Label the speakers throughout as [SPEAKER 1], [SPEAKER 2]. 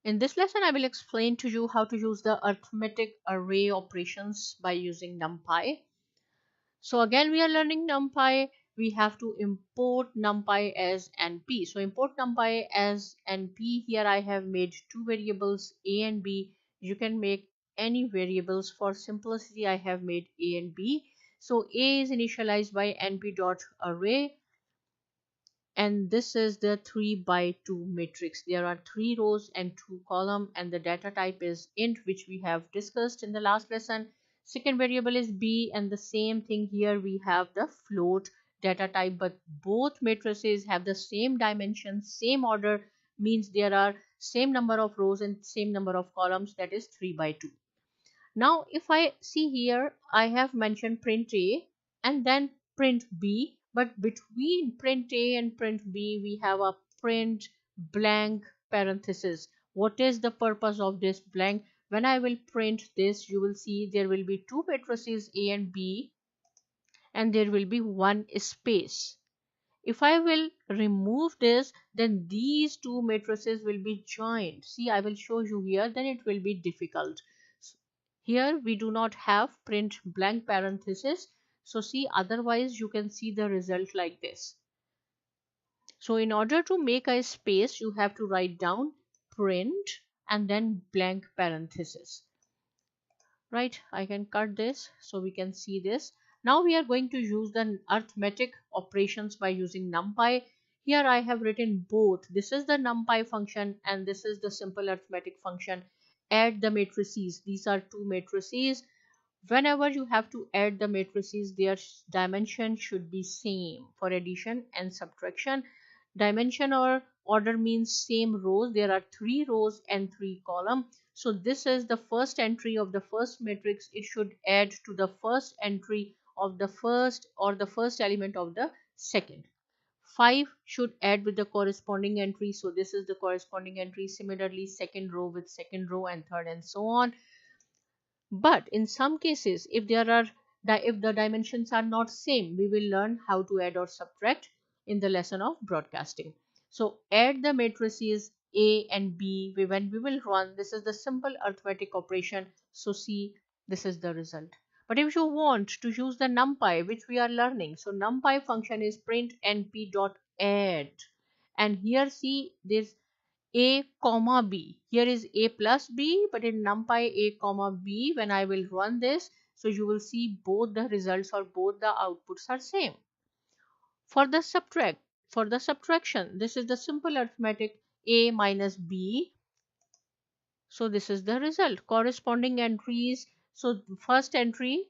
[SPEAKER 1] In this lesson, I will explain to you how to use the arithmetic array operations by using NumPy. So again, we are learning NumPy. We have to import NumPy as NP. So import NumPy as NP. Here I have made two variables A and B. You can make any variables. For simplicity, I have made A and B. So A is initialized by np.array, and this is the 3 by 2 matrix. There are 3 rows and 2 columns, and the data type is int, which we have discussed in the last lesson. Second variable is b, and the same thing here, we have the float data type, but both matrices have the same dimension, same order, means there are same number of rows and same number of columns, that is 3 by 2. Now if I see here, I have mentioned print A and then print B, but between print A and print B we have a print blank parenthesis. What is the purpose of this blank? When I will print this, you will see there will be two matrices A and B, and there will be one space. If I will remove this, then these two matrices will be joined. See, I will show you here, then it will be difficult. Here we do not have print blank parenthesis. So see, otherwise you can see the result like this. So in order to make a space, you have to write down print and then blank parenthesis. Right, I can cut this so we can see this. Now we are going to use the arithmetic operations by using NumPy. Here I have written both. This is the NumPy function and this is the simple arithmetic function. Add the matrices. These are two matrices. Whenever you have to add the matrices, their dimension should be same for addition and subtraction. Dimension or order means same rows. There are 3 rows and 3 columns. So this is the first entry of the first matrix. It should add to the first entry of the first, or the first element of the second. 5 should add with the corresponding entry. So this is the corresponding entry. Similarly, second row with second row, and third, and so on. But in some cases, if the dimensions are not same, we will learn how to add or subtract in the lesson of broadcasting. So add the matrices A and B. When we will run, this is the simple arithmetic operation. So see, this is the result. But if you want to use the NumPy, which we are learning, so NumPy function is print np.add, and here see this a comma b. Here is a plus b, but in NumPy a comma b, when I will run this, so you will see both the results or both the outputs are same. For the subtraction, this is the simple arithmetic a minus b. So this is the result. Corresponding entries. So first entry,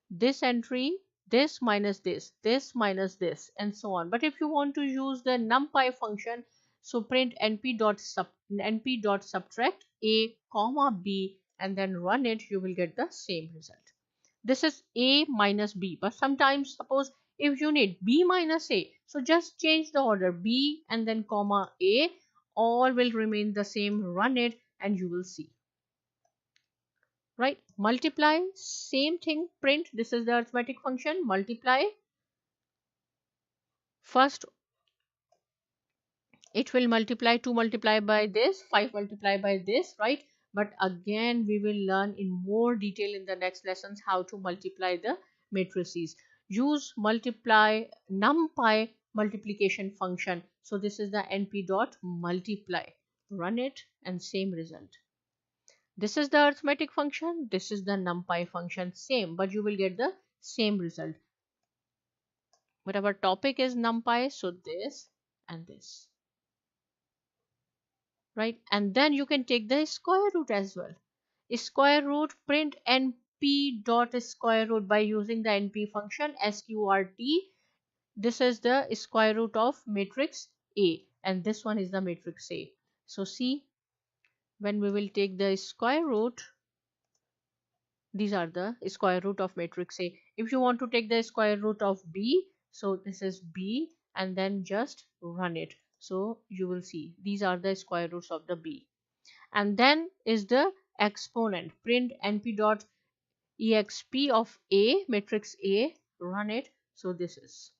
[SPEAKER 1] this entry, this minus this minus this, and so on. But if you want to use the NumPy function, so print np.subtract a comma b and then run it, you will get the same result. This is a minus b, but sometimes suppose if you need b minus a, so just change the order, b and then comma a, all will remain the same. Run it and you will see. Right, multiply, same thing, print, this is the arithmetic function, multiply. First it will multiply, 2 multiply by this, 5 multiply by this, right? But again we will learn in more detail in the next lessons how to multiply the matrices. Use multiply NumPy multiplication function. So this is the np.multiply. Run it and same result. This is the arithmetic function, this is the NumPy function, same, but you will get the same result. But our topic is NumPy, so this and this. Right, and then you can take the square root as well. Square root, print np dot square root by using the np function, sqrt. This is the square root of matrix A, and this one is the matrix A. So see, when we will take the square root, these are the square root of matrix A. If you want to take the square root of B, so this is B, and then just run it. So you will see these are the square roots of the B. And then is the exponent, print np.exp of A, matrix A, run it. So this is.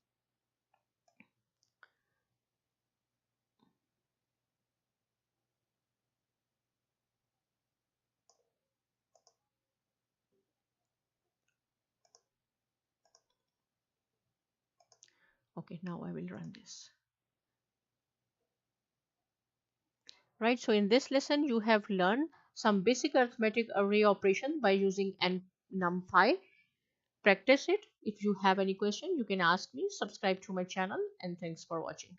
[SPEAKER 1] Okay, now I will run this. Right, so in this lesson you have learned some basic arithmetic array operation by using NumPy. Practice it. If you have any question, you can ask me. Subscribe to my channel, and thanks for watching.